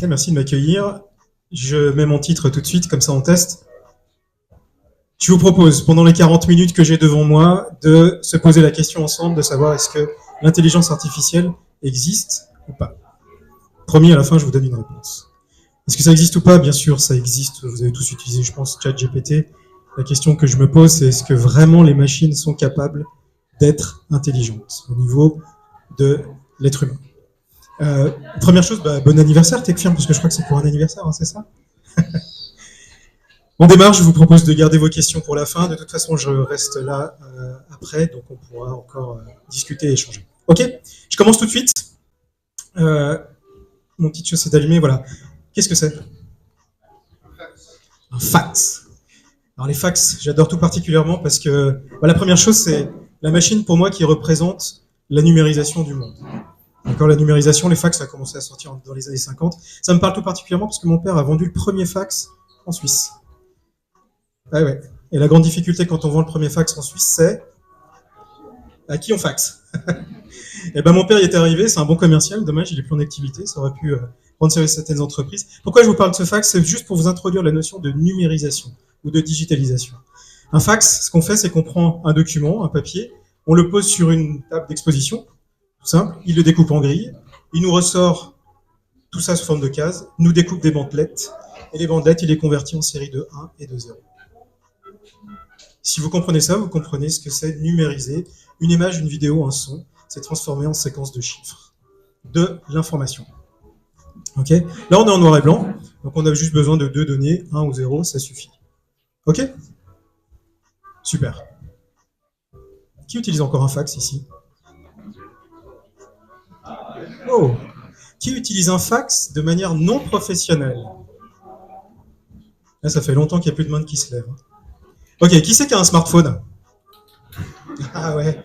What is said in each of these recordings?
Merci de m'accueillir. Je mets mon titre tout de suite, comme ça on teste. Je vous propose, pendant les 40 minutes que j'ai devant moi, de se poser la question ensemble, de savoir est-ce que l'intelligence artificielle existe ou pas. Promis, à la fin, je vous donne une réponse. Est-ce que ça existe ou pas? Bien sûr, ça existe. Vous avez tous utilisé, je pense, ChatGPT. La question que je me pose, c'est est-ce que vraiment les machines sont capables d'être intelligentes au niveau de l'être humain? Première chose, bon anniversaire Techfirm, parce que je crois que c'est pour un anniversaire, hein, c'est ça? On démarre, je vous propose de garder vos questions pour la fin. De toute façon, je reste là après, donc on pourra encore discuter et échanger. Ok, je commence tout de suite. Mon petit chose s'est allumé, voilà. Qu'est-ce que c'est? Un fax. Alors les fax, j'adore tout particulièrement parce que la première chose, c'est la machine pour moi qui représente la numérisation du monde. D'accord, la numérisation, les fax, ça a commencé à sortir dans les années 50. Ça me parle tout particulièrement parce que mon père a vendu le premier fax en Suisse. Ah ouais. Et la grande difficulté quand on vend le premier fax en Suisse, c'est à qui on faxe. Et ben mon père y était arrivé, c'est un bon commercial, dommage, il est plus en activité, ça aurait pu rendre service à certaines entreprises. Pourquoi je vous parle de ce fax? C'est juste pour vous introduire la notion de numérisation ou de digitalisation. Un fax, ce qu'on fait, c'est qu'on prend un document, un papier, on le pose sur une table d'exposition, tout simple, il le découpe en grilles, il nous ressort tout ça sous forme de cases, nous découpe des bandelettes, et les bandelettes, il les convertit en série de 1 et de 0. Si vous comprenez ça, vous comprenez ce que c'est numériser une image, une vidéo, un son, c'est transformé en séquence de chiffres, de l'information. Ok? Là, on est en noir et blanc, donc on a juste besoin de deux données, 1 ou 0, ça suffit. Ok? Super. Qui utilise encore un fax ici? Oh! Qui utilise un fax de manière non professionnelle? Là, ça fait longtemps qu'il n'y a plus de main qui se lève. Ok, qui c'est qui a un smartphone? Ah ouais.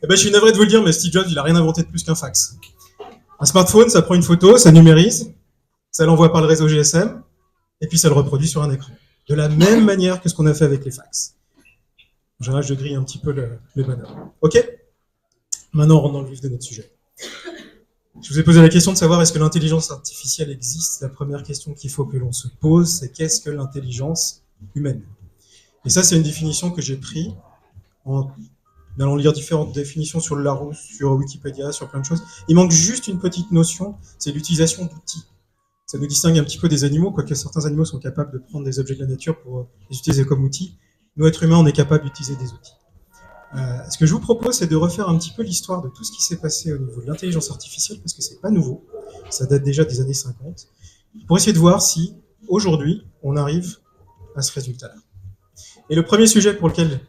Eh ben, je suis navré de vous le dire, mais Steve Jobs, il a rien inventé de plus qu'un fax. Un smartphone, ça prend une photo, ça numérise, ça l'envoie par le réseau GSM, et puis ça le reproduit sur un écran. De la même manière que ce qu'on a fait avec les fax. En général, je grille un petit peu le bonheur. Ok? Maintenant, on rentre dans le vif de notre sujet. Je vous ai posé la question de savoir est-ce que l'intelligence artificielle existe. La première question qu'il faut que l'on se pose, c'est qu'est-ce que l'intelligence humaine? Et ça, c'est une définition que j'ai prise en allant lire différentes définitions sur le Larousse, sur Wikipédia, sur plein de choses. Il manque juste une petite notion, c'est l'utilisation d'outils. Ça nous distingue un petit peu des animaux, quoique certains animaux sont capables de prendre des objets de la nature pour les utiliser comme outils. Nous, êtres humains, on est capable d'utiliser des outils. Ce que je vous propose, c'est de refaire un petit peu l'histoire de tout ce qui s'est passé au niveau de l'intelligence artificielle, parce que c'est pas nouveau, ça date déjà des années 50, pour essayer de voir si, aujourd'hui, on arrive à ce résultat-là. Et le premier sujet pour lequel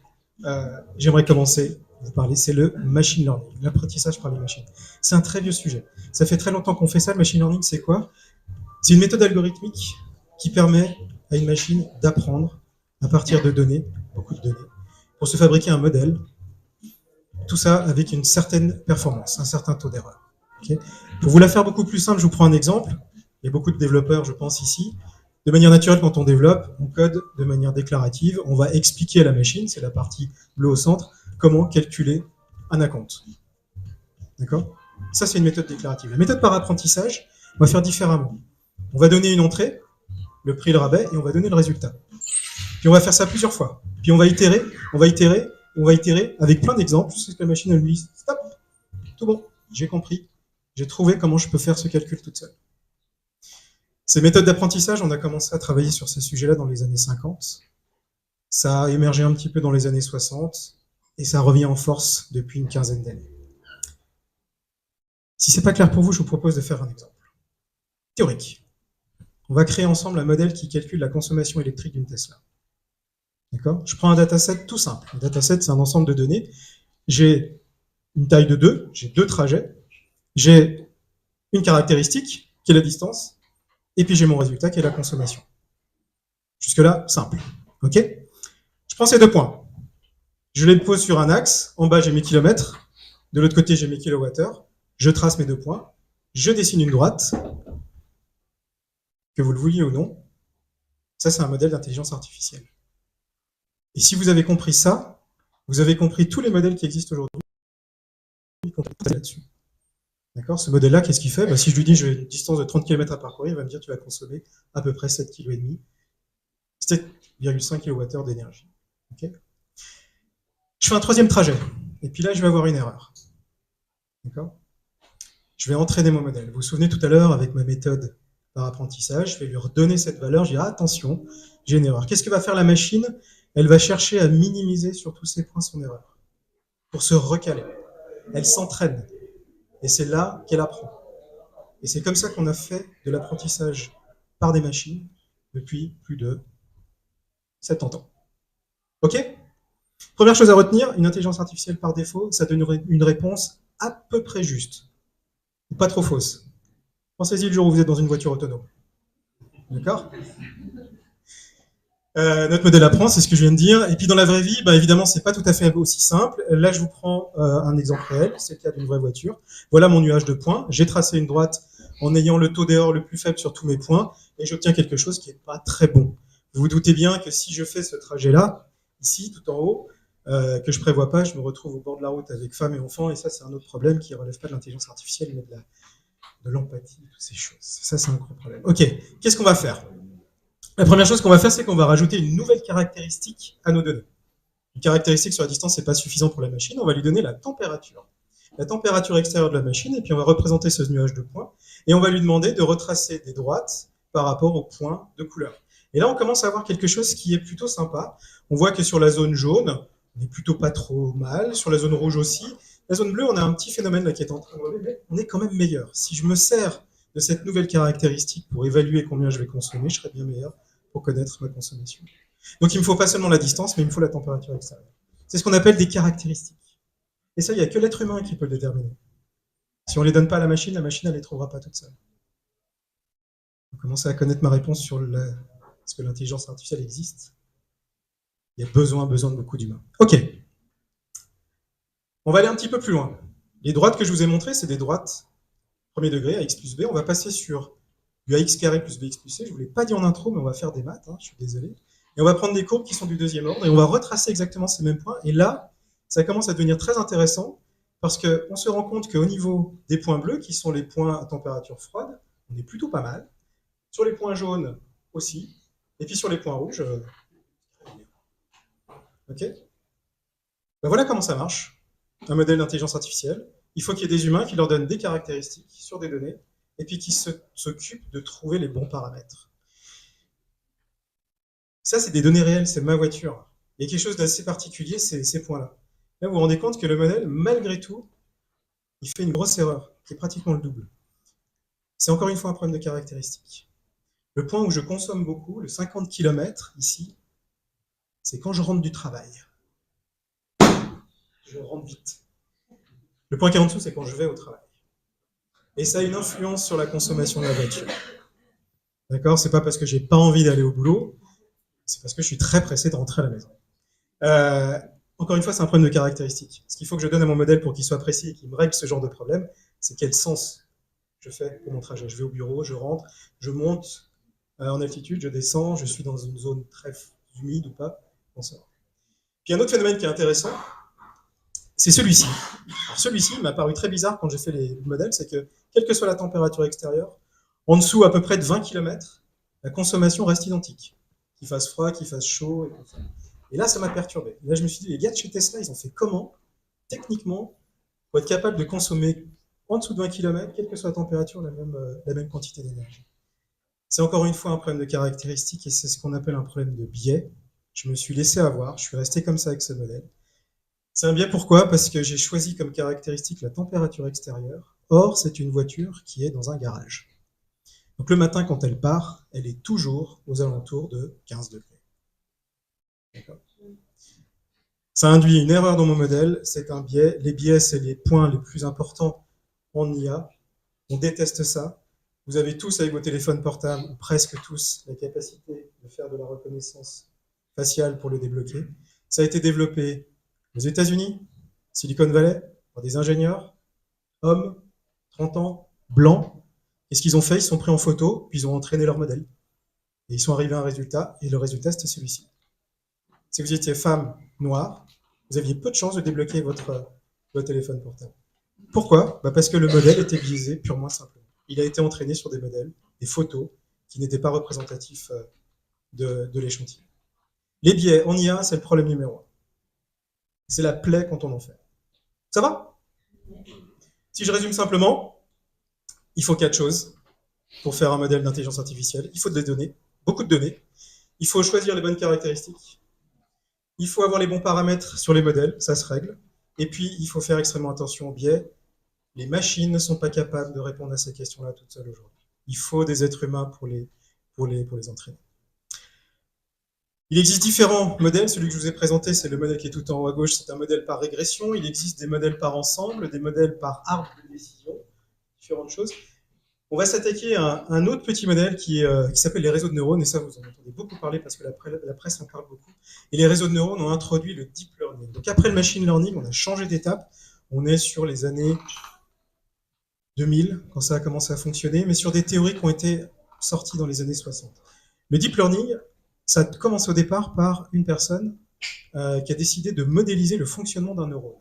j'aimerais commencer à vous parler, c'est le machine learning, l'apprentissage par les machines. C'est un très vieux sujet. Ça fait très longtemps qu'on fait ça. Le machine learning, c'est quoi? C'est une méthode algorithmique qui permet à une machine d'apprendre à partir de données, beaucoup de données, pour se fabriquer un modèle. Tout ça avec une certaine performance, un certain taux d'erreur. Okay? Pour vous la faire beaucoup plus simple, je vous prends un exemple. Il y a beaucoup de développeurs, je pense, ici. De manière naturelle, quand on développe, on code de manière déclarative. On va expliquer à la machine, c'est la partie bleue au centre, comment calculer un acompte. D'accord? Ça, c'est une méthode déclarative. La méthode par apprentissage, on va faire différemment. On va donner une entrée, le prix, le rabais, et on va donner le résultat. Puis on va faire ça plusieurs fois. Puis on va itérer, avec plein d'exemples, jusqu'à ce que la machine elle lui dise « Stop, tout bon, j'ai compris, j'ai trouvé comment je peux faire ce calcul toute seule. » Ces méthodes d'apprentissage, on a commencé à travailler sur ces sujets-là dans les années 50. Ça a émergé un petit peu dans les années 60, et ça revient en force depuis une quinzaine d'années. Si c'est pas clair pour vous, je vous propose de faire un exemple. Théorique. On va créer ensemble un modèle qui calcule la consommation électrique d'une Tesla. D'accord? Je prends un dataset tout simple. Un dataset, c'est un ensemble de données. J'ai une taille de 2, j'ai 2 trajets, j'ai une caractéristique, qui est la distance, et puis j'ai mon résultat, qui est la consommation. Jusque-là, simple. Ok? Je prends ces 2 points. Je les pose sur un axe. En bas, j'ai mes kilomètres. De l'autre côté, j'ai mes kilowattheures. Je trace mes 2 points. Je dessine une droite. Que vous le vouliez ou non, ça, c'est un modèle d'intelligence artificielle. Et si vous avez compris ça, vous avez compris tous les modèles qui existent aujourd'hui, y compris là-dessus. D'accord? Ce modèle-là, qu'est-ce qu'il fait? Bah, si je lui dis j'ai une distance de 30 km à parcourir, il va me dire tu vas consommer à peu près 7,5 kg, 7,5 kWh d'énergie. Okay, je fais un troisième trajet, et puis là, je vais avoir une erreur. D'accord? Je vais entraîner mon modèle. Vous vous souvenez tout à l'heure, avec ma méthode par apprentissage, je vais lui redonner cette valeur, je dis attention, j'ai une erreur. Qu'est-ce que va faire la machine? Elle va chercher à minimiser sur tous ces points son erreur, pour se recaler. Elle s'entraîne, et c'est là qu'elle apprend. Et c'est comme ça qu'on a fait de l'apprentissage par des machines depuis plus de 70 ans. OK? Première chose à retenir, une intelligence artificielle par défaut, ça donne une réponse à peu près juste, pas trop fausse. Pensez-y le jour où vous êtes dans une voiture autonome. D'accord? Notre modèle apprend, c'est ce que je viens de dire. Et puis dans la vraie vie, bah, évidemment, c'est pas tout à fait aussi simple. Là, je vous prends un exemple réel, c'est le cas d'une vraie voiture. Voilà mon nuage de points. J'ai tracé une droite en ayant le taux d'erreur le plus faible sur tous mes points, et j'obtiens quelque chose qui n'est pas très bon. Vous vous doutez bien que si je fais ce trajet-là, ici, tout en haut, que je prévois pas, je me retrouve au bord de la route avec femme et enfants, et ça, c'est un autre problème qui relève pas de l'intelligence artificielle, mais de l'empathie, toutes ces choses. Ça, c'est un gros problème. Ok, qu'est-ce qu'on va faire? La première chose qu'on va faire, c'est qu'on va rajouter une nouvelle caractéristique à nos données. Une caractéristique sur la distance, c'est pas suffisant pour la machine, on va lui donner la température. La température extérieure de la machine, et puis on va représenter ce nuage de points, et on va lui demander de retracer des droites par rapport aux points de couleur. Et là, on commence à avoir quelque chose qui est plutôt sympa. On voit que sur la zone jaune, on est plutôt pas trop mal. Sur la zone rouge aussi. La zone bleue, on a un petit phénomène là qui est en train de revenir, mais on est quand même meilleur. Si je me sers de cette nouvelle caractéristique pour évaluer combien je vais consommer, je serai bien meilleur pour connaître ma consommation. Donc il ne me faut pas seulement la distance, mais il me faut la température extérieure. C'est ce qu'on appelle des caractéristiques. Et ça, il n'y a que l'être humain qui peut le déterminer. Si on ne les donne pas à la machine elle ne les trouvera pas toute seule. Vous commencez à connaître ma réponse sur est-ce que l'intelligence artificielle existe? Il y a besoin de beaucoup d'humains. Ok. On va aller un petit peu plus loin. Les droites que je vous ai montrées, c'est des droites premier degré, AX plus B. On va passer sur du AX carré plus BX plus C. Je ne vous l'ai pas dit en intro, mais on va faire des maths, je suis désolé. Et on va prendre des courbes qui sont du deuxième ordre, et on va retracer exactement ces mêmes points. Et là, ça commence à devenir très intéressant, parce qu'on se rend compte qu'au niveau des points bleus, qui sont les points à température froide, on est plutôt pas mal. Sur les points jaunes aussi. Et puis sur les points rouges, ok. Ben voilà comment ça marche, un modèle d'intelligence artificielle. Il faut qu'il y ait des humains qui leur donnent des caractéristiques sur des données, et puis qui s'occupent de trouver les bons paramètres. Ça, c'est des données réelles, c'est ma voiture. Il y a quelque chose d'assez particulier, c'est ces points-là. Là, vous vous rendez compte que le modèle, malgré tout, il fait une grosse erreur, qui est pratiquement le double. C'est encore une fois un problème de caractéristiques. Le point où je consomme beaucoup, le 50 km ici, c'est quand je rentre du travail. Je rentre vite. Le point qui est en dessous, c'est quand je vais au travail. Et ça a une influence sur la consommation de la voiture. D'accord? C'est pas parce que j'ai pas envie d'aller au boulot, c'est parce que je suis très pressé de rentrer à la maison. Encore une fois, c'est un problème de caractéristiques. Ce qu'il faut que je donne à mon modèle pour qu'il soit précis et qu'il me règle ce genre de problème, c'est quel sens je fais pour mon trajet. Je vais au bureau, je rentre, je monte en altitude, je descends, je suis dans une zone très humide ou pas. Bon, ça va. Puis un autre phénomène qui est intéressant, c'est celui-ci. Alors celui-ci m'a paru très bizarre quand j'ai fait les modèles, c'est que quelle que soit la température extérieure, en dessous à peu près de 20 km, la consommation reste identique. Qu'il fasse froid, qu'il fasse chaud, et comme ça. Et là, ça m'a perturbé. Là, je me suis dit, les gars de chez Tesla, ils ont fait comment, techniquement, pour être capable de consommer en dessous de 20 km, quelle que soit la température, la même quantité d'énergie. C'est encore une fois un problème de caractéristique et c'est ce qu'on appelle un problème de biais. Je me suis laissé avoir, je suis resté comme ça avec ce modèle. C'est un biais pourquoi? Parce que j'ai choisi comme caractéristique la température extérieure. Or, c'est une voiture qui est dans un garage. Donc le matin, quand elle part, elle est toujours aux alentours de 15 degrés. D'accord. Ça induit une erreur dans mon modèle, c'est un biais. Les biais, c'est les points les plus importants en IA. On déteste ça. Vous avez tous avec vos téléphones portables, ou presque tous, la capacité de faire de la reconnaissance faciale pour le débloquer. Ça a été développé aux États-Unis, Silicon Valley, par des ingénieurs, hommes, 30 ans, blancs. Et ce qu'ils ont fait, ils sont pris en photo, puis ils ont entraîné leur modèle. Et ils sont arrivés à un résultat, et le résultat, c'était celui-ci. Si vous étiez femme noire, vous aviez peu de chances de débloquer votre téléphone portable. Pourquoi? Parce que le modèle était biaisé purement simplement. Il a été entraîné sur des modèles, des photos, qui n'étaient pas représentatifs de l'échantillon. Les biais en IA, c'est le problème numéro un. C'est la plaie quand on en fait. Ça va? Si je résume simplement, il faut 4 choses pour faire un modèle d'intelligence artificielle. Il faut des données, beaucoup de données. Il faut choisir les bonnes caractéristiques. Il faut avoir les bons paramètres sur les modèles, ça se règle. Et puis, il faut faire extrêmement attention aux biais. Les machines ne sont pas capables de répondre à ces questions-là toutes seules aujourd'hui. Il faut des êtres humains pour les entraîner. Il existe différents modèles. Celui que je vous ai présenté, c'est le modèle qui est tout en haut à gauche. C'est un modèle par régression. Il existe des modèles par ensemble, des modèles par arbre de décision, différentes choses. On va s'attaquer à un autre petit modèle qui s'appelle les réseaux de neurones. Et ça, vous en entendez beaucoup parler parce que la presse en parle beaucoup. Et les réseaux de neurones ont introduit le deep learning. Donc après le machine learning, on a changé d'étape. On est sur les années 2000, quand ça a commencé à fonctionner, mais sur des théories qui ont été sorties dans les années 60. Le deep learning, ça commence au départ par une personne qui a décidé de modéliser le fonctionnement d'un neurone.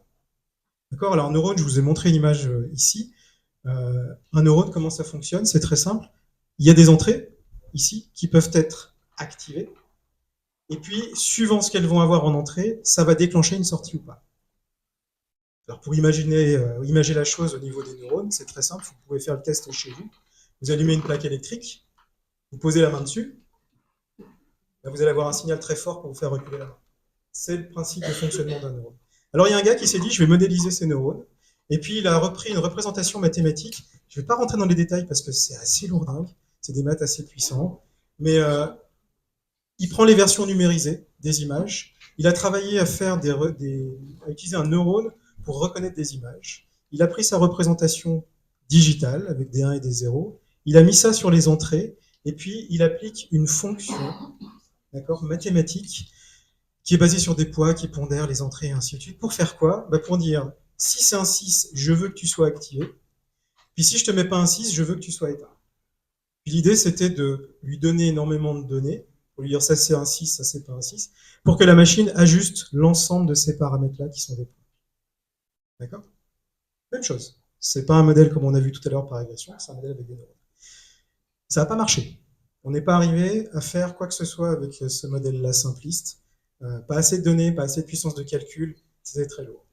D'accord? Alors un neurone, je vous ai montré une image ici. Un neurone, comment ça fonctionne? C'est très simple. Il y a des entrées, ici, qui peuvent être activées. Et puis, suivant ce qu'elles vont avoir en entrée, ça va déclencher une sortie ou pas. Alors pour imaginer la chose au niveau des neurones, c'est très simple, vous pouvez faire le test chez vous. Vous allumez une plaque électrique, vous posez la main dessus, là, vous allez avoir un signal très fort pour vous faire reculer la main. C'est le principe de fonctionnement d'un neurone. Alors il y a un gars qui s'est dit, je vais modéliser ces neurones, et puis il a repris une représentation mathématique. Je ne vais pas rentrer dans les détails parce que c'est assez lourdingue, c'est des maths assez puissants, mais il prend les versions numérisées des images, il a travaillé à à utiliser un neurone pour reconnaître des images. Il a pris sa représentation digitale avec des 1 et des 0, il a mis ça sur les entrées, et puis il applique une fonction mathématique qui est basée sur des poids, qui pondèrent les entrées et ainsi de suite. Pour faire quoi? Pour dire, si c'est un 6, je veux que tu sois activé, puis si je te mets pas un 6, je veux que tu sois éteint. Puis l'idée, c'était de lui donner énormément de données, pour lui dire ça c'est un 6, ça c'est pas un 6, pour que la machine ajuste l'ensemble de ces paramètres-là qui sont des points. D'accord? Même chose. C'est pas un modèle comme on a vu tout à l'heure par régression, c'est un modèle avec des neurones. Ça n'a pas marché. On n'est pas arrivé à faire quoi que ce soit avec ce modèle-là simpliste. Pas assez de données, pas assez de puissance de calcul, c'était très lourd.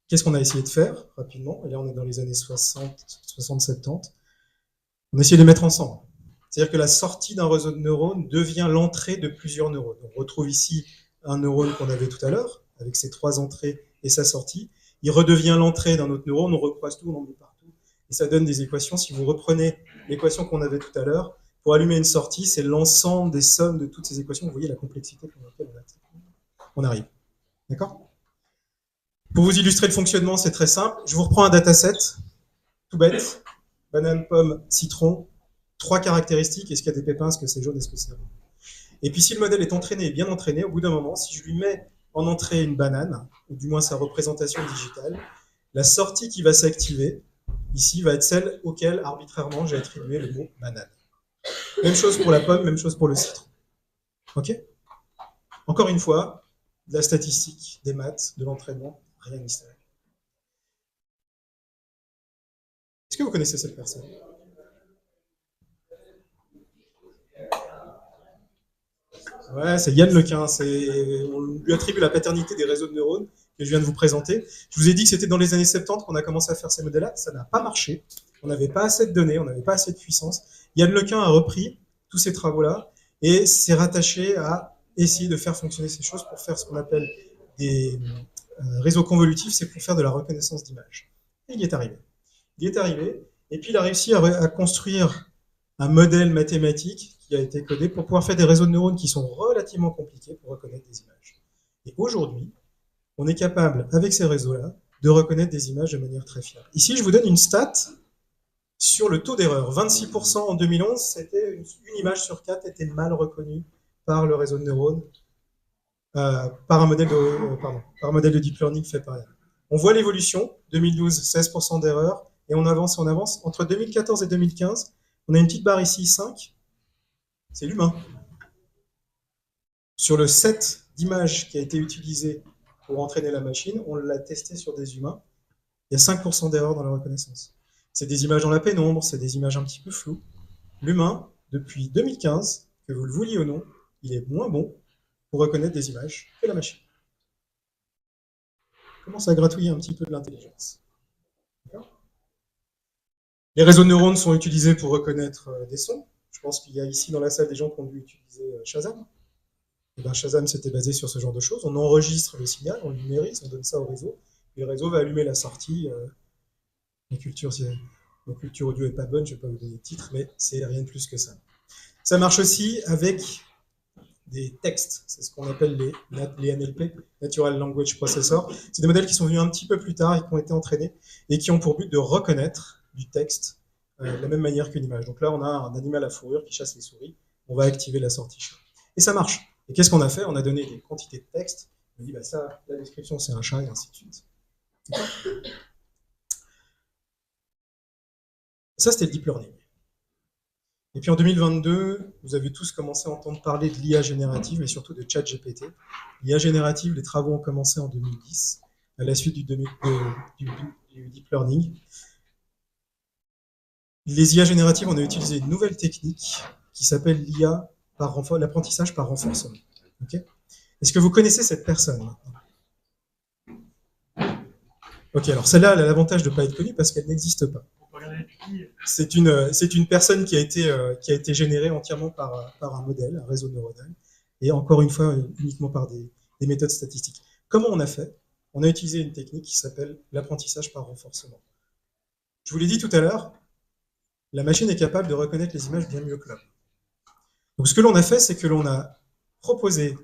Qu'est-ce qu'on a essayé de faire rapidement? Et là, on est dans les années 60, 70. On a essayé de les mettre ensemble. C'est-à-dire que la sortie d'un réseau de neurones devient l'entrée de plusieurs neurones. On retrouve ici un neurone qu'on avait tout à l'heure, avec ses 3 entrées et sa sortie. Il redevient l'entrée d'un autre neurone, on recroise tout, on en met partout. Et ça donne des équations. Si vous reprenez l'équation qu'on avait tout à l'heure, pour allumer une sortie, c'est l'ensemble des sommes de toutes ces équations. Vous voyez la complexité dans laquelle on arrive. D'accord? Pour vous illustrer le fonctionnement, c'est très simple. Je vous reprends un dataset, tout bête. Banane, pomme, citron. 3 caractéristiques. Est-ce qu'il y a des pépins? Est-ce que c'est jaune? Est-ce que c'est rouge? Et puis si le modèle est entraîné et bien entraîné, au bout d'un moment, si je lui mets en entrée une banane, ou du moins sa représentation digitale, la sortie qui va s'activer, ici, va être celle auquel, arbitrairement, j'ai attribué le mot banane. Même chose pour la pomme, même chose pour le citron. Ok? Encore une fois, de la statistique, des maths, de l'entraînement, rien de mystérieux. Est-ce que vous connaissez cette personne? Ouais, c'est Yann Lequin. On lui attribue la paternité des réseaux de neurones que je viens de vous présenter. Je vous ai dit que c'était dans les années 70 qu'on a commencé à faire ces modèles-là. Ça n'a pas marché. On n'avait pas assez de données, on n'avait pas assez de puissance. Yann Lequin a repris tous ces travaux-là et s'est rattaché à essayer de faire fonctionner ces choses pour faire ce qu'on appelle des réseaux convolutifs, c'est pour faire de la reconnaissance d'images. Et il y est arrivé. Il y est arrivé, et puis il a réussi à construire un modèle mathématique qui a été codé pour pouvoir faire des réseaux de neurones qui sont relativement compliqués pour reconnaître des images. Et aujourd'hui, on est capable, avec ces réseaux-là, de reconnaître des images de manière très fiable. Ici, je vous donne une stat sur le taux d'erreur. 26% en 2011, c'était une image sur 4 était mal reconnue par le réseau de neurones, par un modèle de deep learning fait par elle. On voit l'évolution, 2012, 16% d'erreur, et on avance. Entre 2014 et 2015, on a une petite barre ici, 5, c'est l'humain. Sur le set d'images qui a été utilisé pour entraîner la machine, on l'a testé sur des humains. Il y a 5% d'erreur dans la reconnaissance. C'est des images dans la pénombre, c'est des images un petit peu floues. L'humain, depuis 2015, que vous le vouliez ou non, il est moins bon pour reconnaître des images que la machine. On commence à gratouiller un petit peu de l'intelligence. Les réseaux de neurones sont utilisés pour reconnaître des sons. Je pense qu'il y a ici dans la salle des gens qui ont dû utiliser Shazam. Et ben Shazam s'était basé sur ce genre de choses. On enregistre le signal, on le numérise, on donne ça au réseau. Et le réseau va allumer la sortie. La culture audio n'est pas bonne, je ne vais pas vous donner de titre, mais c'est rien de plus que ça. Ça marche aussi avec des textes. C'est ce qu'on appelle les NLP, Natural Language Processor. C'est des modèles qui sont venus un petit peu plus tard et qui ont été entraînés et qui ont pour but de reconnaître du texte de la même manière qu'une image. Donc là, on a un animal à fourrure qui chasse les souris. On va activer la sortie chat. Et ça marche. Et qu'est-ce qu'on a fait? On a donné des quantités de texte. On a dit, bah ça, la description, c'est un chat, et ainsi de suite. Ça, c'était le deep learning. Et puis en 2022, vous avez tous commencé à entendre parler de l'IA générative, mais surtout de ChatGPT. L'IA générative, les travaux ont commencé en 2010, à la suite du deep learning. Les IA génératives, on a utilisé une nouvelle technique qui s'appelle l'apprentissage par renforcement. Okay. Est-ce que vous connaissez cette personne maintenant? Ok, alors celle-là, elle a l'avantage de ne pas être connue parce qu'elle n'existe pas. C'est une personne qui a été générée entièrement par un modèle, un réseau neuronal, et encore une fois, uniquement par des méthodes statistiques. Comment on a fait? On a utilisé une technique qui s'appelle l'apprentissage par renforcement. Je vous l'ai dit tout à l'heure, la machine est capable de reconnaître les images bien mieux que l'homme. Donc ce que l'on a fait, c'est que l'on a proposé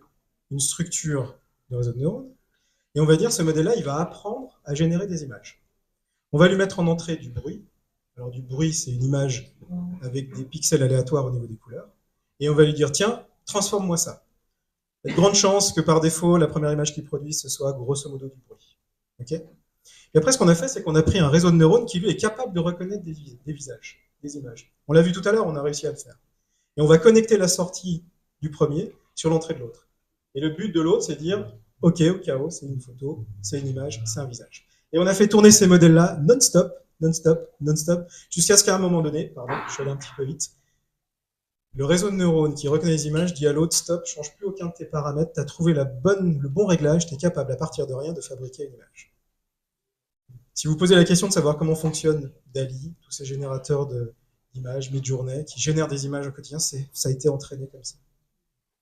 une structure de réseau de neurones, et on va dire ce modèle-là, il va apprendre à générer des images. On va lui mettre en entrée du bruit. Alors du bruit, c'est une image avec des pixels aléatoires au niveau des couleurs. Et on va lui dire, tiens, transforme-moi ça. Il y a de grandes chances que par défaut, la première image qu'il produit, ce soit grosso modo du bruit. Okay. Et après, ce qu'on a fait, c'est qu'on a pris un réseau de neurones qui, lui, est capable de reconnaître des visages, des images. On l'a vu tout à l'heure, on a réussi à le faire. Et on va connecter la sortie du premier sur l'entrée de l'autre. Et le but de l'autre, c'est de dire, OK, au chaos, c'est une photo, c'est une image, c'est un visage. Et on a fait tourner ces modèles-là non-stop, jusqu'à ce qu'à un moment donné, pardon, je suis allé un petit peu vite, le réseau de neurones qui reconnaît les images dit à l'autre, stop, change plus aucun de tes paramètres, tu as trouvé le bon réglage, tu es capable à partir de rien de fabriquer une image. Si vous posez la question de savoir comment fonctionne DALL-E, tous ces générateurs d'images, Midjourney, qui génèrent des images au quotidien, ça a été entraîné comme ça.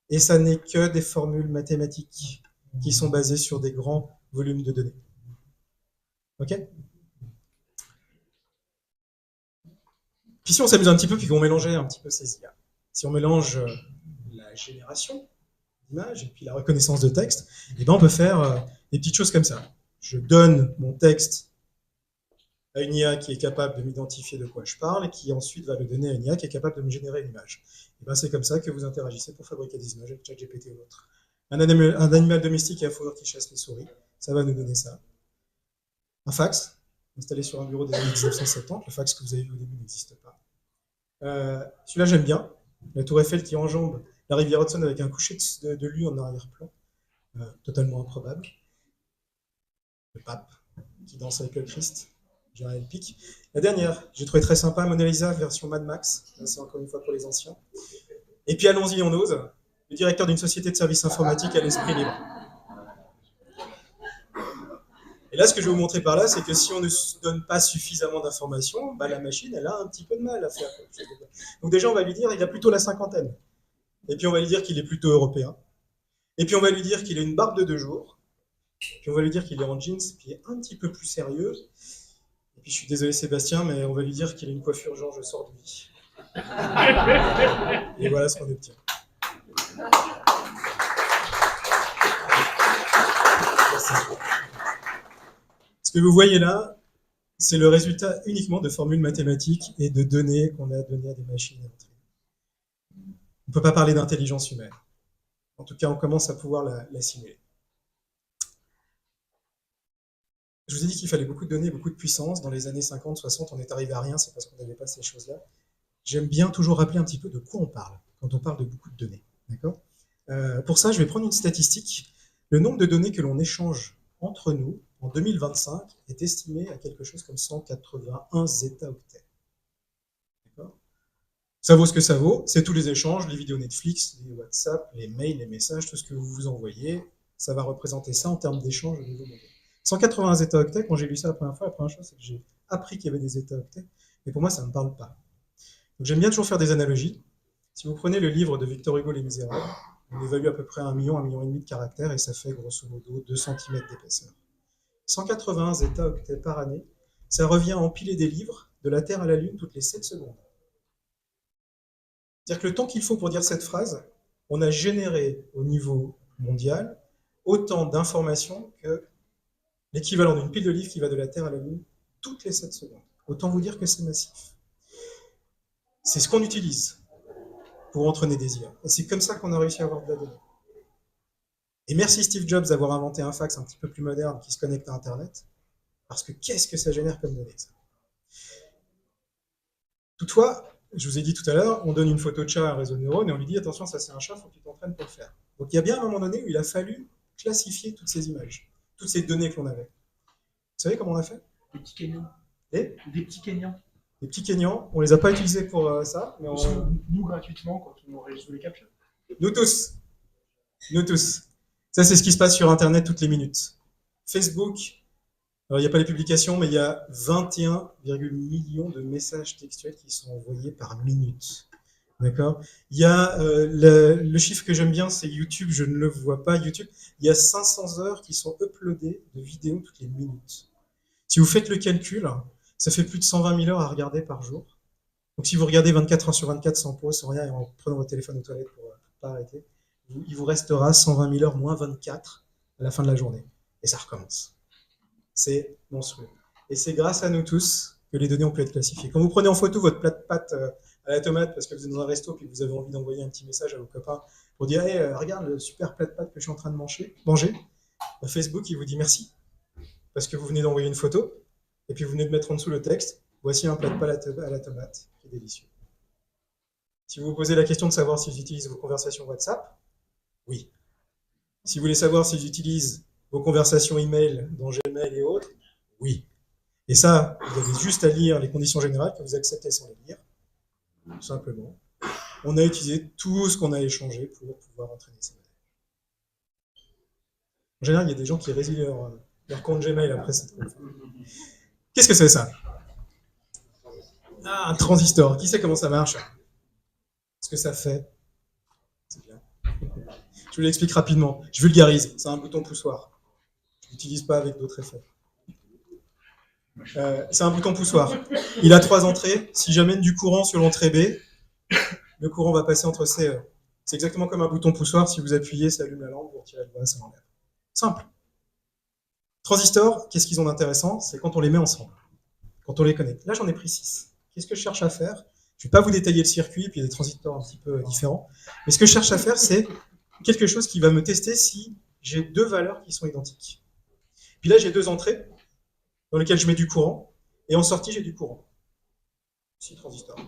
Et ça n'est que des formules mathématiques qui sont basées sur des grands volumes de données. Ok? Puis si on s'amuse un petit peu, puis qu'on mélangeait un petit peu ces IA. Si on mélange la génération d'images et puis la reconnaissance de texte, et ben on peut faire des petites choses comme ça. Je donne mon texte à une IA qui est capable de m'identifier de quoi je parle et qui ensuite va le donner à une IA qui est capable de me générer une image. Et ben c'est comme ça que vous interagissez pour fabriquer des images avec ChatGPT ou autre. Un animal domestique à fourrure qui chasse les souris, ça va nous donner ça. Un fax, installé sur un bureau des années 1970, le fax que vous avez vu au début n'existe pas. Celui-là j'aime bien, la tour Eiffel qui enjambe la rivière Hudson avec un coucher de lune en arrière-plan, totalement improbable. Le pape qui danse avec le Christ, Gérald Pic. La dernière, j'ai trouvé très sympa, Mona Lisa version Mad Max, c'est encore une fois pour les anciens. Et puis allons-y, on ose, le directeur d'une société de services informatiques à l'esprit libre. Et là, ce que je vais vous montrer par là, c'est que si on ne donne pas suffisamment d'informations, bah, la machine, elle a un petit peu de mal à faire. Donc déjà, on va lui dire qu'il a plutôt la cinquantaine. Et puis on va lui dire qu'il est plutôt européen. Et puis on va lui dire qu'il a une barbe de 2 jours. Puis on va lui dire qu'il est en jeans, puis un petit peu plus sérieux. Et puis je suis désolé Sébastien, mais on va lui dire qu'il a une coiffure genre je sors de vie. Et voilà ce qu'on obtient. Ce que vous voyez là, c'est le résultat uniquement de formules mathématiques et de données qu'on a données à des machines. On ne peut pas parler d'intelligence humaine. En tout cas, on commence à pouvoir la simuler. Je vous ai dit qu'il fallait beaucoup de données, beaucoup de puissance. Dans les années 50, 60, on est arrivé à rien, c'est parce qu'on n'avait pas ces choses-là. J'aime bien toujours rappeler un petit peu de quoi on parle quand on parle de beaucoup de données. D'accord ? Pour ça, je vais prendre une statistique. Le nombre de données que l'on échange entre nous en 2025, est estimé à quelque chose comme 181 zeta-octets. Ça vaut ce que ça vaut, c'est tous les échanges, les vidéos Netflix, les WhatsApp, les mails, les messages, tout ce que vous vous envoyez, ça va représenter ça en termes d'échanges au niveau mondial. 180 zeta-octets, quand j'ai lu ça la première fois, la première chose, c'est que j'ai appris qu'il y avait des zeta-octets, mais pour moi, ça ne me parle pas. Donc j'aime bien toujours faire des analogies. Si vous prenez le livre de Victor Hugo, Les Misérables, on évalue à peu près 1 million et demi de caractères, et ça fait grosso modo 2 cm d'épaisseur. 180 zeta-octets par année, ça revient à empiler des livres de la Terre à la Lune toutes les 7 secondes. C'est-à-dire que le temps qu'il faut pour dire cette phrase, on a généré au niveau mondial autant d'informations que l'équivalent d'une pile de livres qui va de la Terre à la Lune toutes les 7 secondes. Autant vous dire que c'est massif. C'est ce qu'on utilise pour entraîner des IA. Et c'est comme ça qu'on a réussi à avoir de la donnée. Et merci Steve Jobs d'avoir inventé un fax un petit peu plus moderne qui se connecte à Internet, parce que qu'est-ce que ça génère comme données, ça. Toutefois, je vous ai dit tout à l'heure, on donne une photo de chat à un réseau de neurones et on lui dit attention, ça c'est un chat, il faut que tu t'entraînes pour le faire. Donc il y a bien un moment donné où il a fallu classifier toutes ces images, toutes ces données que l'on avait. Vous savez comment on a fait? Des petits Kenyans. Des petits Kenyans. Des petits Kenyans, on les a pas utilisés pour ça, mais nous gratuitement quand on résout les captures. Nous tous. Nous tous. Ça c'est ce qui se passe sur Internet toutes les minutes. Facebook, alors il n'y a pas les publications, mais il y a 21,1 millions de messages textuels qui sont envoyés par minute. D'accord? Il y a le chiffre que j'aime bien, c'est YouTube, je ne le vois pas, YouTube. Il y a 500 heures qui sont uploadées de vidéos toutes les minutes. Si vous faites le calcul, ça fait plus de 120 000 heures à regarder par jour. Donc si vous regardez 24 heures sur 24 sans pause, sans rien, et en prenant votre téléphone aux toilettes pour pas arrêter, il vous restera 120 000 heures moins 24 à la fin de la journée. Et ça recommence. C'est monstrueux. Et c'est grâce à nous tous que les données ont pu être classifiées. Quand vous prenez en photo votre plat de pâtes à la tomate parce que vous êtes dans un resto et que vous avez envie d'envoyer un petit message à vos copains pour dire hey, regarde le super plat de pâtes que je suis en train de manger, Facebook il vous dit merci parce que vous venez d'envoyer une photo et puis vous venez de mettre en dessous le texte voici un plat de pâtes à la tomate qui est délicieux. Si vous vous posez la question de savoir s'ils utilisent vos conversations WhatsApp, oui. Si vous voulez savoir s'ils utilisent vos conversations email dans Gmail et autres, oui. Et ça, vous avez juste à lire les conditions générales que vous acceptez sans les lire, tout simplement. On a utilisé tout ce qu'on a échangé pour pouvoir entraîner ces modèles. En général, il y a des gens qui résilient leur compte Gmail après cette conférence. Qu'est-ce que c'est ça? Ah, un transistor. Qui sait comment ça marche? Ce que ça fait? C'est bien. Je vous l'explique rapidement. Je vulgarise. C'est un bouton poussoir. Je l'utilise pas avec d'autres effets. C'est un bouton poussoir. Il a 3 entrées. Si j'amène du courant sur l'entrée B, le courant va passer entre ces E. C'est exactement comme un bouton poussoir. Si vous appuyez, ça allume la lampe, vous retirez le bas, ça l'enlève. Simple. Transistors, qu'est-ce qu'ils ont d'intéressant? C'est quand on les met ensemble, quand on les connecte. Là, j'en ai pris 6. Qu'est-ce que je cherche à faire? Je ne vais pas vous détailler le circuit, puis il y a des transistors un petit peu différents. Mais ce que je cherche à faire, c'est quelque chose qui va me tester si j'ai 2 valeurs qui sont identiques. Puis là, j'ai 2 entrées dans lesquelles je mets du courant, et en sortie, j'ai du courant. 6 transistors.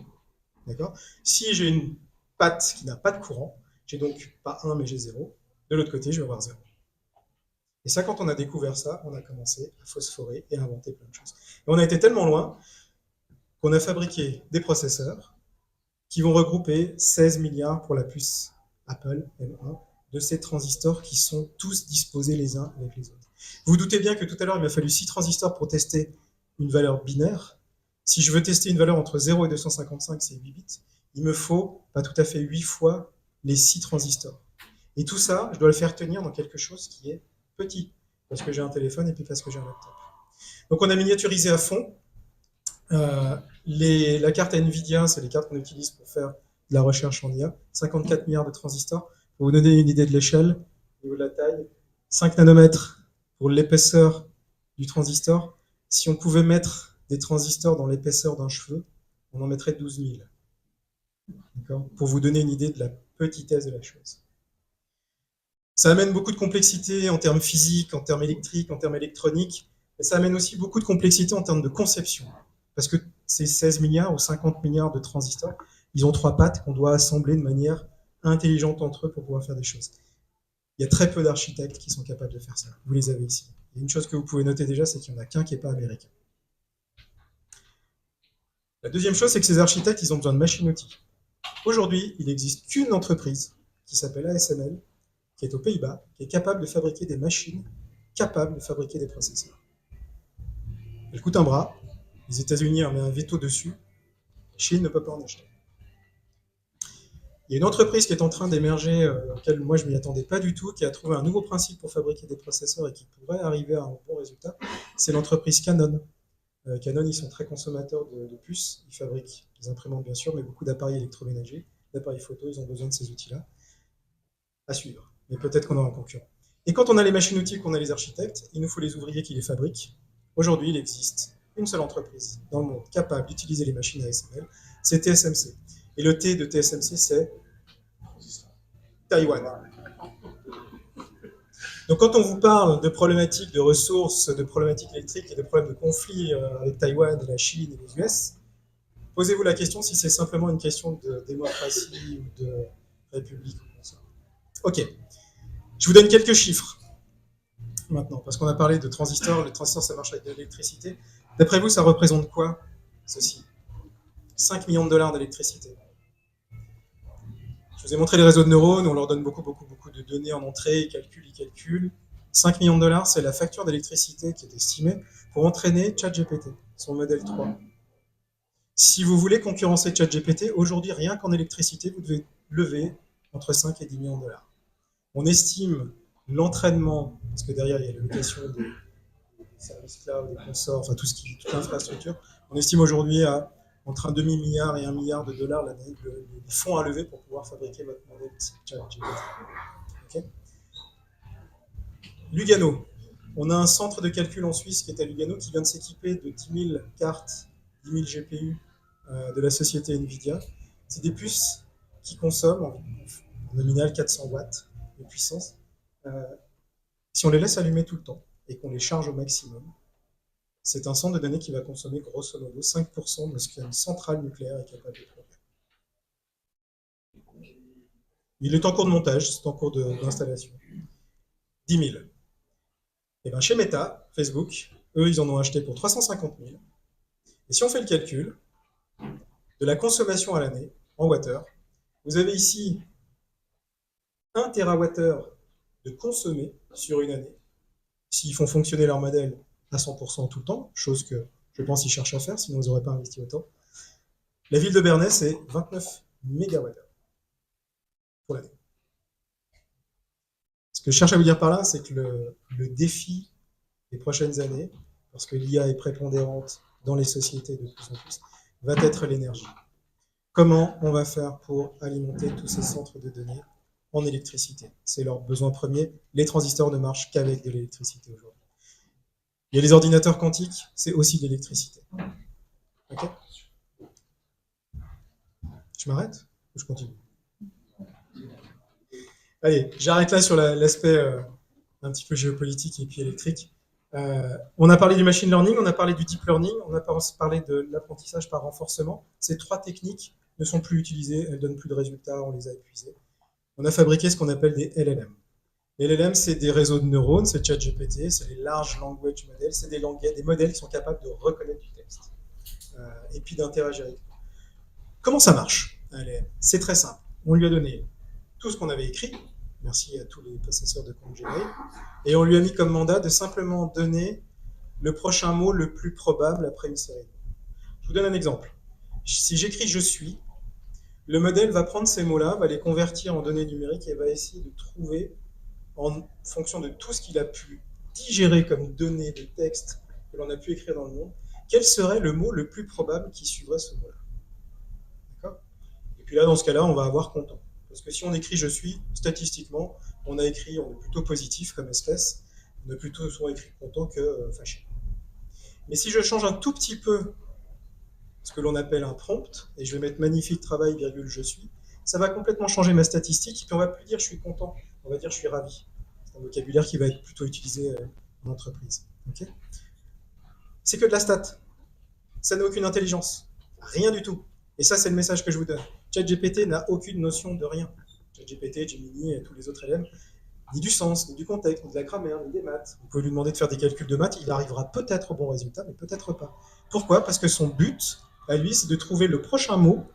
D'accord? Si j'ai une patte qui n'a pas de courant, j'ai donc pas 1, mais j'ai 0. De l'autre côté, je vais avoir 0. Et ça, quand on a découvert ça, on a commencé à phosphorer et à inventer plein de choses. Et on a été tellement loin qu'on a fabriqué des processeurs qui vont regrouper 16 milliards pour la puce Apple M1 de ces transistors qui sont tous disposés les uns avec les autres. Vous vous doutez bien que tout à l'heure, il m'a fallu 6 transistors pour tester une valeur binaire. Si je veux tester une valeur entre 0 et 255, c'est 8 bits. Il me faut pas tout à fait 8 fois les 6 transistors. Et tout ça, je dois le faire tenir dans quelque chose qui est petit, parce que j'ai un téléphone et puis parce que j'ai un laptop. Donc on a miniaturisé à fond. La carte NVIDIA, c'est les cartes qu'on utilise pour faire de la recherche en IA. 54 milliards de transistors. Pour vous donner une idée de l'échelle, au niveau de la taille, 5 nanomètres pour l'épaisseur du transistor. Si on pouvait mettre des transistors dans l'épaisseur d'un cheveu, on en mettrait 12 000. Pour vous donner une idée de la petitesse de la chose. Ça amène beaucoup de complexité en termes physiques, en termes électriques, en termes électroniques, mais ça amène aussi beaucoup de complexité en termes de conception. Parce que ces 16 milliards ou 50 milliards de transistors, ils ont 3 pattes qu'on doit assembler de manière intelligente entre eux pour pouvoir faire des choses. Il y a très peu d'architectes qui sont capables de faire ça. Vous les avez ici. Et une chose que vous pouvez noter déjà, c'est qu'il n'y en a qu'un qui n'est pas américain. La deuxième chose, c'est que ces architectes, ils ont besoin de machines-outils. Aujourd'hui, il n'existe qu'une entreprise qui s'appelle ASML, qui est aux Pays-Bas, qui est capable de fabriquer des machines capables de fabriquer des processeurs. Elle coûte un bras, les États-Unis ont mis un veto dessus, Chine ne peut pas en acheter. Il y a une entreprise qui est en train d'émerger, auquel moi je ne m'y attendais pas du tout, qui a trouvé un nouveau principe pour fabriquer des processeurs et qui pourrait arriver à un bon résultat. C'est l'entreprise Canon. Canon, ils sont très consommateurs de puces. Ils fabriquent des imprimantes, bien sûr, mais beaucoup d'appareils électroménagers, d'appareils photo. Ils ont besoin de ces outils-là. À suivre. Mais peut-être qu'on aura un concurrent. Et quand on a les machines-outils, qu'on a les architectes, il nous faut les ouvriers qui les fabriquent. Aujourd'hui, il existe une seule entreprise dans le monde capable d'utiliser les machines ASML, c'est TSMC. Et le T de TSMC, c'est Taïwan. Donc quand on vous parle de problématiques de ressources, de problématiques électriques et de problèmes de conflits avec Taïwan et la Chine et les US, posez-vous la question si c'est simplement une question de démocratie ou de république. Ok, je vous donne quelques chiffres maintenant, parce qu'on a parlé de transistors, le transistor ça marche avec de l'électricité. D'après vous, ça représente quoi, ceci? 5 millions de dollars d'électricité. Je vous ai montré les réseaux de neurones, on leur donne beaucoup de données en entrée, ils calculent. 5 millions de dollars, c'est la facture d'électricité qui est estimée pour entraîner ChatGPT, son modèle 3. Si vous voulez concurrencer ChatGPT, aujourd'hui, rien qu'en électricité, vous devez lever entre 5 et 10 millions de dollars. On estime l'entraînement, parce que derrière, il y a la location des services cloud, des consorts, enfin toute l'infrastructure, on estime aujourd'hui à entre un demi-milliard et 1 milliard de dollars l'année, les fonds à lever pour pouvoir fabriquer votre modèle ChatGPT. Okay. Lugano. On a un centre de calcul en Suisse qui est à Lugano qui vient de s'équiper de 10 000 cartes, 10 000 GPU de la société Nvidia. C'est des puces qui consomment en nominal 400 watts de puissance. Si on les laisse allumer tout le temps et qu'on les charge au maximum, c'est un centre de données qui va consommer grosso modo 5% de ce qu'une centrale nucléaire est capable de produire. Il est en cours de montage, c'est en cours d'installation. 10 000. Et bien chez Meta, Facebook, eux, ils en ont acheté pour 350 000. Et si on fait le calcul de la consommation à l'année, en Watt-heure, vous avez ici 1 TWh de consommé sur une année, s'ils font fonctionner leur modèle à 100% tout le temps, chose que je pense qu'ils cherchent à faire, sinon ils n'auraient pas investi autant. La ville de Bernay, c'est 29 MWh pour l'année. Ce que je cherche à vous dire par là, c'est que le défi des prochaines années, parce que l'IA est prépondérante dans les sociétés de plus en plus, va être l'énergie. Comment on va faire pour alimenter tous ces centres de données en électricité? C'est leur besoin premier. Les transistors ne marchent qu'avec de l'électricité aujourd'hui. Il y a les ordinateurs quantiques, c'est aussi de l'électricité. Ok? Je m'arrête ou je continue? Allez, j'arrête là sur l'aspect un petit peu géopolitique et puis électrique. On a parlé du machine learning, on a parlé du deep learning, on a parlé de l'apprentissage par renforcement. Ces 3 techniques ne sont plus utilisées, elles ne donnent plus de résultats, on les a épuisées. On a fabriqué ce qu'on appelle des LLM. Les LLM, c'est des réseaux de neurones, c'est ChatGPT, c'est les large language models, c'est des modèles qui sont capables de reconnaître du texte et puis d'interagir avec nous. Comment ça marche? C'est très simple. On lui a donné tout ce qu'on avait écrit, merci à tous les possesseurs de comptes générés, et on lui a mis comme mandat de simplement donner le prochain mot le plus probable après une série. Je vous donne un exemple. Si j'écris « je suis », le modèle va prendre ces mots-là, va les convertir en données numériques et va essayer de trouver, en fonction de tout ce qu'il a pu digérer comme données de texte que l'on a pu écrire dans le monde, quel serait le mot le plus probable qui suivrait ce mot-là. D'accord? Et puis là, dans ce cas-là, on va avoir content. Parce que si on écrit « je suis », statistiquement, on est plutôt positif comme espèce, on est plutôt souvent écrit content que fâché. Mais si je change un tout petit peu ce que l'on appelle un prompt, et je vais mettre magnifique travail, virgule, je suis, ça va complètement changer ma statistique, et puis on va plus dire je suis content, on va dire je suis ravi. C'est un vocabulaire qui va être plutôt utilisé en entreprise. Okay, c'est que de la stat. Ça n'a aucune intelligence. Rien du tout. Et ça, c'est le message que je vous donne. ChatGPT n'a aucune notion de rien. ChatGPT, Gemini et tous les autres LM, ni du sens, ni du contexte, ni de la grammaire, ni des maths. Vous pouvez lui demander de faire des calculs de maths, il arrivera peut-être au bon résultat, mais peut-être pas. Pourquoi? Parce que son but, à lui, c'est de trouver le prochain mot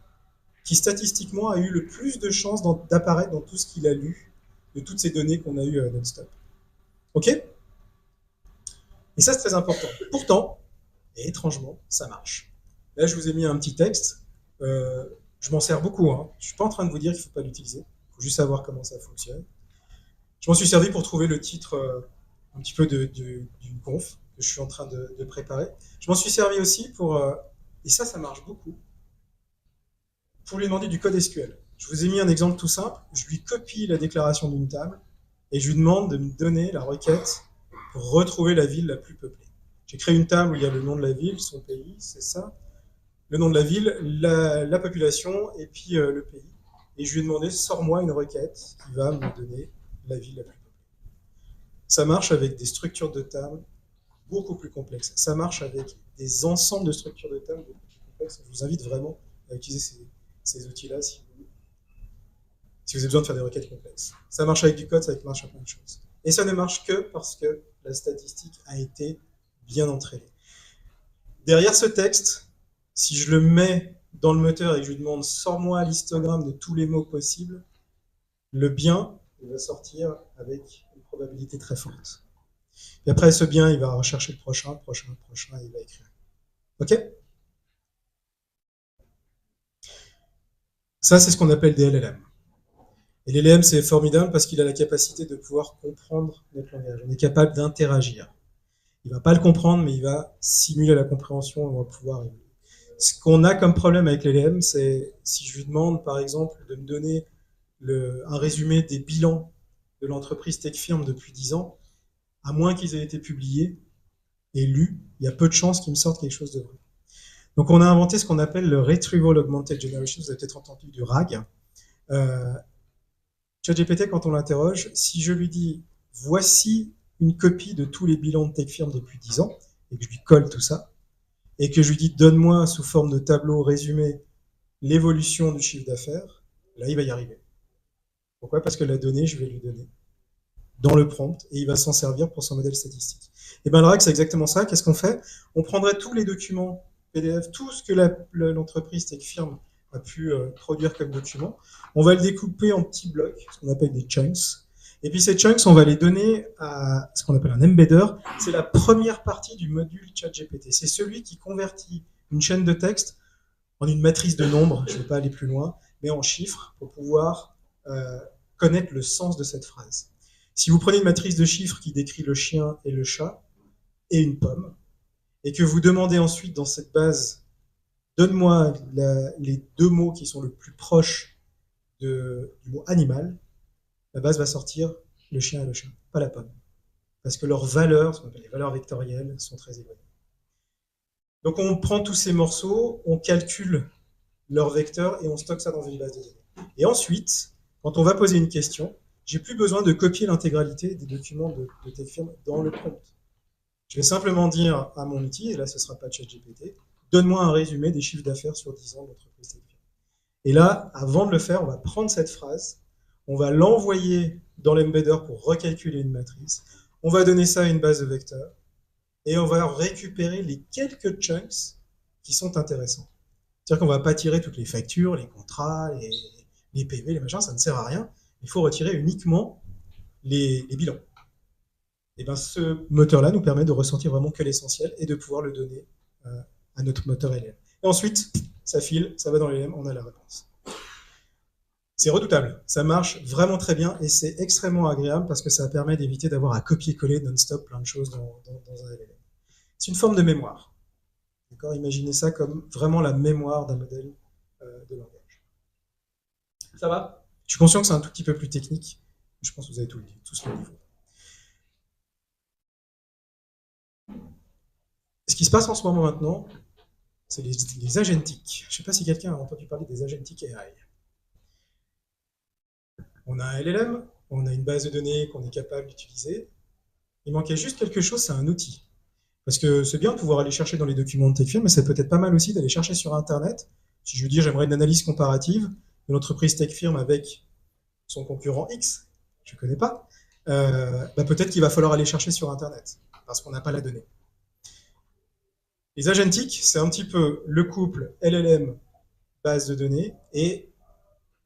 qui statistiquement a eu le plus de chances d'apparaître dans tout ce qu'il a lu, de toutes ces données qu'on a eues non-stop. Ok? Et ça, c'est très important. Pourtant, et étrangement, ça marche. Là, je vous ai mis un petit texte. Je m'en sers beaucoup. Hein. Je ne suis pas en train de vous dire qu'il ne faut pas l'utiliser. Il faut juste savoir comment ça fonctionne. Je m'en suis servi pour trouver le titre un petit peu d'une conf que je suis en train de préparer. Je m'en suis servi aussi pour, et ça marche beaucoup, pour lui demander du code SQL. Je vous ai mis un exemple tout simple. Je lui copie la déclaration d'une table et je lui demande de me donner la requête pour retrouver la ville la plus peuplée. J'ai créé une table où il y a le nom de la ville, son pays, c'est ça, le nom de la ville, la population et puis le pays. Et je lui ai demandé, sors-moi une requête qui va me donner la ville la plus peuplée. Ça marche avec des structures de table beaucoup plus complexes. Ça marche avec des ensembles de structures de table beaucoup plus complexes. Je vous invite vraiment à utiliser ces outils-là si vous avez besoin de faire des requêtes complexes. Ça marche avec du code, ça marche avec plein de choses. Et ça ne marche que parce que la statistique a été bien entraînée. Derrière ce texte, si je le mets dans le moteur et que je lui demande sors-moi un histogramme de tous les mots possibles, le bien il va sortir avec une probabilité très forte. Et après ce bien, il va rechercher le prochain, et il va écrire. Ok? Ça, c'est ce qu'on appelle des LLM. Et l'LLM, c'est formidable parce qu'il a la capacité de pouvoir comprendre notre langage. On est capable d'interagir. Il ne va pas le comprendre, mais il va simuler la compréhension et on va pouvoir. Ce qu'on a comme problème avec l'LLM, c'est si je lui demande, par exemple, de me donner un résumé des bilans de l'entreprise TechFirm depuis 10 ans, à moins qu'ils aient été publiés et lus, il y a peu de chances qu'il me sorte quelque chose de vrai. Donc on a inventé ce qu'on appelle le Retrieval Augmented Generation, vous avez peut-être entendu du RAG. ChatGPT, quand on l'interroge, si je lui dis « voici une copie de tous les bilans de TechFirm depuis 10 ans », et que je lui colle tout ça, et que je lui dis « donne-moi sous forme de tableau résumé l'évolution du chiffre d'affaires », là il va y arriver. Pourquoi? Parce que la donnée, je vais lui donner dans le prompt, et il va s'en servir pour son modèle statistique. Et bien le RAG, c'est exactement ça. Qu'est-ce qu'on fait? On prendrait tous les documents PDF, tout ce que l'entreprise TechFirm a pu produire comme document, on va le découper en petits blocs, ce qu'on appelle des chunks, et puis ces chunks, on va les donner à ce qu'on appelle un embedder. C'est la première partie du module ChatGPT. C'est celui qui convertit une chaîne de texte en une matrice de nombres, je ne vais pas aller plus loin, mais en chiffres, pour pouvoir connaître le sens de cette phrase. Si vous prenez une matrice de chiffres qui décrit le chien et le chat et une pomme, et que vous demandez ensuite dans cette base, donne-moi les deux mots qui sont le plus proches du mot animal, la base va sortir le chien et le chat, pas la pomme. Parce que leurs valeurs, ce qu'on appelle les valeurs vectorielles, sont très éloignées. Donc on prend tous ces morceaux, on calcule leurs vecteurs et on stocke ça dans une base de données. Et ensuite, quand on va poser une question, j'ai plus besoin de copier l'intégralité des documents de TechFirm dans le prompt. Je vais simplement dire à mon outil, et là ce ne sera pas ChatGPT, donne-moi un résumé des chiffres d'affaires sur 10 ans d'entreprise TechFirm. Et là, avant de le faire, on va prendre cette phrase, on va l'envoyer dans l'embedder pour recalculer une matrice, on va donner ça à une base de vecteurs, et on va récupérer les quelques chunks qui sont intéressants. C'est-à-dire qu'on ne va pas tirer toutes les factures, les contrats, les PV, les machins, ça ne sert à rien. Il faut retirer uniquement les bilans. Et bien ce moteur-là nous permet de ressentir vraiment que l'essentiel et de pouvoir le donner à notre moteur LLM. Et ensuite, ça file, ça va dans l'LLM, on a la réponse. C'est redoutable, ça marche vraiment très bien et c'est extrêmement agréable parce que ça permet d'éviter d'avoir à copier-coller non-stop plein de choses dans un LLM. C'est une forme de mémoire. Imaginez ça comme vraiment la mémoire d'un modèle de langage. Ça va? Je suis conscient que c'est un tout petit peu plus technique, mais je pense que vous avez tous le niveau. Ce qui se passe en ce moment maintenant, c'est les agentiques. Je ne sais pas si quelqu'un a entendu parler des agentiques AI. On a un LLM, on a une base de données qu'on est capable d'utiliser. Il manquait juste quelque chose, c'est un outil. Parce que c'est bien de pouvoir aller chercher dans les documents de TechFirm, mais c'est peut-être pas mal aussi d'aller chercher sur Internet. Si je veux dire, j'aimerais une analyse comparative de l'entreprise TechFirm avec son concurrent X, je ne connais pas. peut-être qu'il va falloir aller chercher sur Internet, parce qu'on n'a pas la donnée. Les agentiques, c'est un petit peu le couple LLM, base de données, et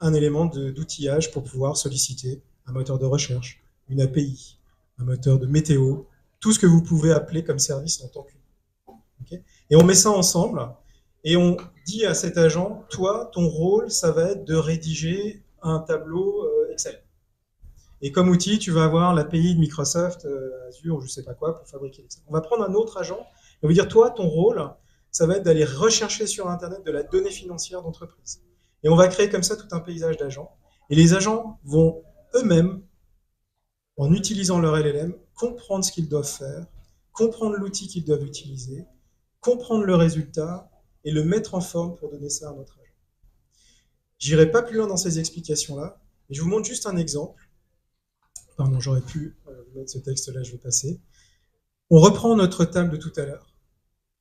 un élément d'outillage pour pouvoir solliciter un moteur de recherche, une API, un moteur de météo, tout ce que vous pouvez appeler comme service en tant qu'humain. Okay, et on met ça ensemble et on dit à cet agent, toi, ton rôle, ça va être de rédiger un tableau Excel. Et comme outil, tu vas avoir l'API de Microsoft, Azure, je ne sais pas quoi, pour fabriquer l'Excel. On va prendre un autre agent et on va dire, toi, ton rôle, ça va être d'aller rechercher sur Internet de la donnée financière d'entreprise. Et on va créer comme ça tout un paysage d'agents. Et les agents vont eux-mêmes, en utilisant leur LLM, comprendre ce qu'ils doivent faire, comprendre l'outil qu'ils doivent utiliser, comprendre le résultat et le mettre en forme pour donner ça à notre agent. J'irai pas plus loin dans ces explications-là, mais je vous montre juste un exemple. Pardon, j'aurais pu mettre ce texte-là, je vais passer. On reprend notre table de tout à l'heure,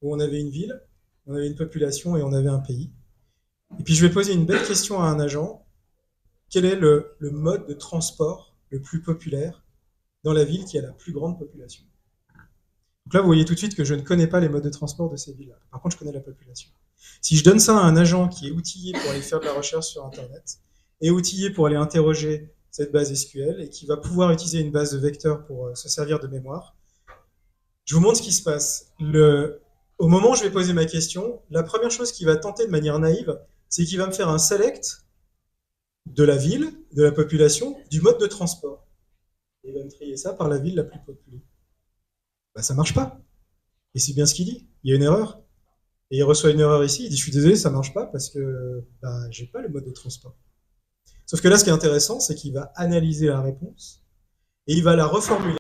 où on avait une ville, on avait une population et on avait un pays. Et puis je vais poser une belle question à un agent. Quel est le mode de transport le plus populaire dans la ville qui a la plus grande population? Donc là, vous voyez tout de suite que je ne connais pas les modes de transport de ces villes-là. Par contre, je connais la population. Si je donne ça à un agent qui est outillé pour aller faire de la recherche sur Internet, et outillé pour aller interroger cette base SQL, et qui va pouvoir utiliser une base de vecteurs pour se servir de mémoire, je vous montre ce qui se passe. Au moment où je vais poser ma question, la première chose qu'il va tenter de manière naïve, c'est qu'il va me faire un select de la ville, de la population, du mode de transport. Et il va me trier ça par la ville la plus populaire. Ça marche pas. Et c'est bien ce qu'il dit. Il y a une erreur. Et il reçoit une erreur ici. Il dit, je suis désolé, ça marche pas parce que j'ai pas le mode de transport. Sauf que là, ce qui est intéressant, c'est qu'il va analyser la réponse et il va la reformuler.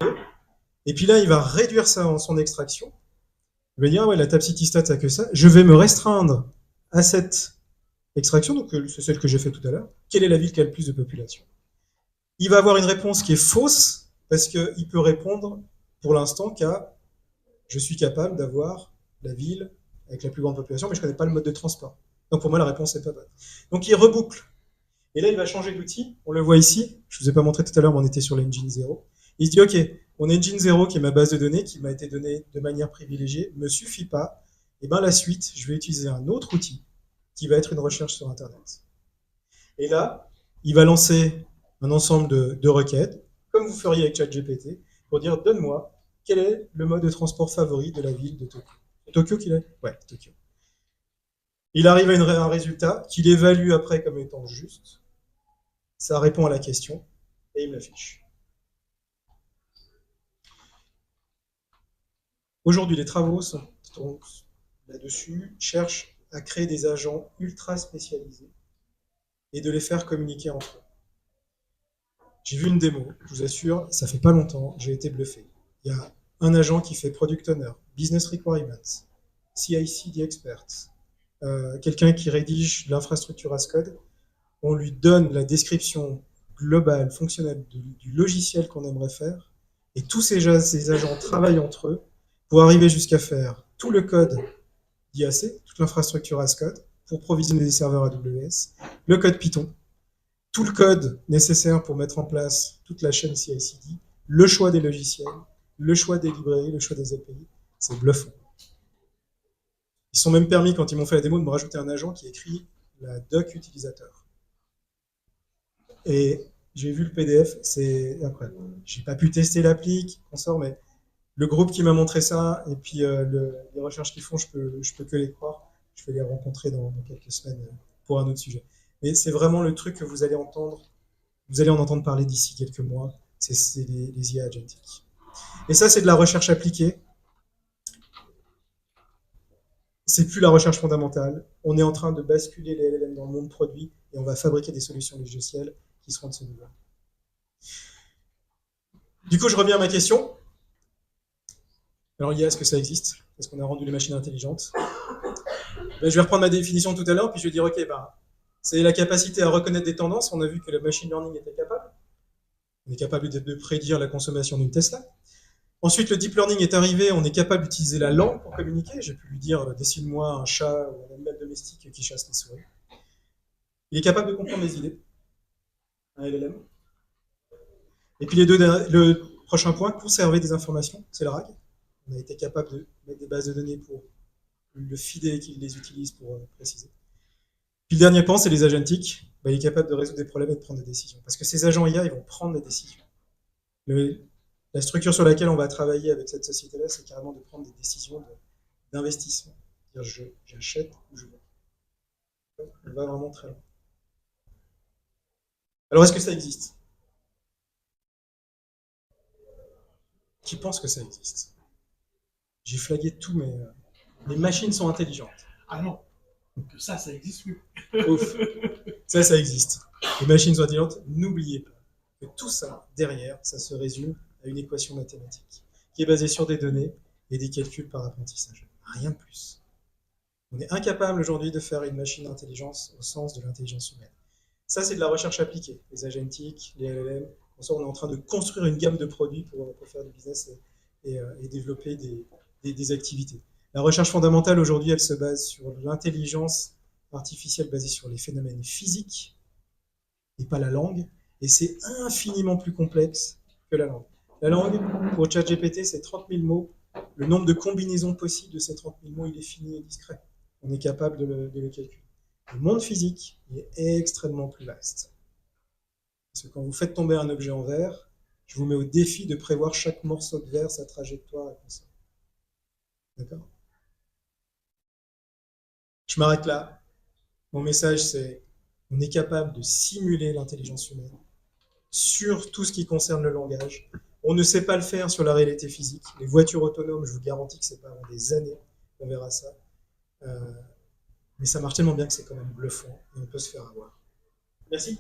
Et puis là, il va réduire ça en son extraction. Il va dire, ah ouais, la table CityStat, ça que ça. Je vais me restreindre à cette extraction, donc c'est celle que j'ai fait tout à l'heure. Quelle est la ville qui a le plus de population? Il va avoir une réponse qui est fausse parce qu'il peut répondre pour l'instant qu'à je suis capable d'avoir la ville avec la plus grande population, mais je ne connais pas le mode de transport. Donc pour moi, la réponse n'est pas bonne. Donc il reboucle. Et là, il va changer d'outil. On le voit ici. Je ne vous ai pas montré tout à l'heure, mais on était sur l'engine 0. Il se dit, OK, mon engine 0, qui est ma base de données, qui m'a été donnée de manière privilégiée, ne me suffit pas. Et bien la suite, je vais utiliser un autre outil qui va être une recherche sur Internet. Et là, il va lancer un ensemble de requêtes, comme vous feriez avec ChatGPT, pour dire, donne-moi quel est le mode de transport favori de la ville de Tokyo. Tokyo qu'il est? Ouais, Tokyo. Il arrive à un résultat qu'il évalue après comme étant juste. Ça répond à la question et il me l'affiche. Aujourd'hui, les travaux sont là-dessus, cherchent à créer des agents ultra spécialisés et de les faire communiquer entre eux. J'ai vu une démo, je vous assure, ça fait pas longtemps, j'ai été bluffé. Il y a un agent qui fait Product Owner, Business Requirements, CI/CD Expert, quelqu'un qui rédige l'infrastructure as code. On lui donne la description globale, fonctionnelle du logiciel qu'on aimerait faire, et tous ces agents travaillent entre eux pour arriver jusqu'à faire tout le code d'IAC, toute l'infrastructure as code, pour provisionner des serveurs AWS, le code Python, tout le code nécessaire pour mettre en place toute la chaîne CI/CD, le choix des logiciels, le choix des librairies, le choix des API. C'est bluffant. Ils sont même permis, quand ils m'ont fait la démo, de me rajouter un agent qui écrit la doc utilisateur. Et j'ai vu le PDF, c'est incroyable. J'ai pas pu tester l'appli, on sort, mais le groupe qui m'a montré ça, et puis les recherches qu'ils font, je peux que les croire. Je vais les rencontrer dans quelques semaines pour un autre sujet. Mais c'est vraiment le truc que vous allez entendre. Vous allez en entendre parler d'ici quelques mois. C'est les IA agentiques. Et ça, c'est de la recherche appliquée. C'est plus la recherche fondamentale. On est en train de basculer les LLM dans le monde produit et on va fabriquer des solutions logicielles qui seront de ce niveau. Du coup, je reviens à ma question. Alors, l'IA, est-ce que ça existe? Est-ce qu'on a rendu les machines intelligentes? Je vais reprendre ma définition tout à l'heure, puis je vais dire, OK, c'est la capacité à reconnaître des tendances. On a vu que le machine learning était capable. On est capable de prédire la consommation d'une Tesla. Ensuite, le deep learning est arrivé, on est capable d'utiliser la langue pour communiquer. J'ai pu lui dire, dessine-moi un chat ou un animal domestique qui chasse les souris. Il est capable de comprendre mes idées, un LLM. Et puis le prochain point, conserver des informations, c'est le RAG. On a été capable de mettre des bases de données pour le FIDE qui les utilise pour préciser. Puis le dernier point, c'est les agentiques. Il est capable de résoudre des problèmes et de prendre des décisions. Parce que ces agents IA, ils vont prendre des décisions. La structure sur laquelle on va travailler avec cette société-là, c'est carrément de prendre des décisions d'investissement. C'est-à-dire, j'achète ou je vends. On va vraiment très loin. Alors, est-ce que ça existe? Qui pense que ça existe? J'ai flagué tout, mais les machines sont intelligentes. Ah non, que ça existe, oui. Ouf. Ça existe. Les machines sont intelligentes, n'oubliez pas que tout ça, derrière, ça se résume à une équation mathématique qui est basée sur des données et des calculs par apprentissage. Rien de plus. On est incapable aujourd'hui de faire une machine d'intelligence au sens de l'intelligence humaine. Ça, c'est de la recherche appliquée. Les agentiques, les LLM, on est en train de construire une gamme de produits pour faire du business et développer des activités. La recherche fondamentale aujourd'hui, elle se base sur l'intelligence artificielle basée sur les phénomènes physiques et pas la langue, et c'est infiniment plus complexe que la langue. La langue, pour ChatGPT, c'est 30 000 mots. Le nombre de combinaisons possibles de ces 30 000 mots, il est fini et discret. On est capable de le calculer. Le monde physique est extrêmement plus vaste. Parce que quand vous faites tomber un objet en verre, je vous mets au défi de prévoir chaque morceau de verre, sa trajectoire et tout ça. D'accord? Je m'arrête là. Mon message, c'est on est capable de simuler l'intelligence humaine sur tout ce qui concerne le langage. On ne sait pas le faire sur la réalité physique. Les voitures autonomes, je vous garantis que c'est pas avant des années qu'on verra ça. Mais ça marche tellement bien que c'est quand même bluffant et on peut se faire avoir. Merci.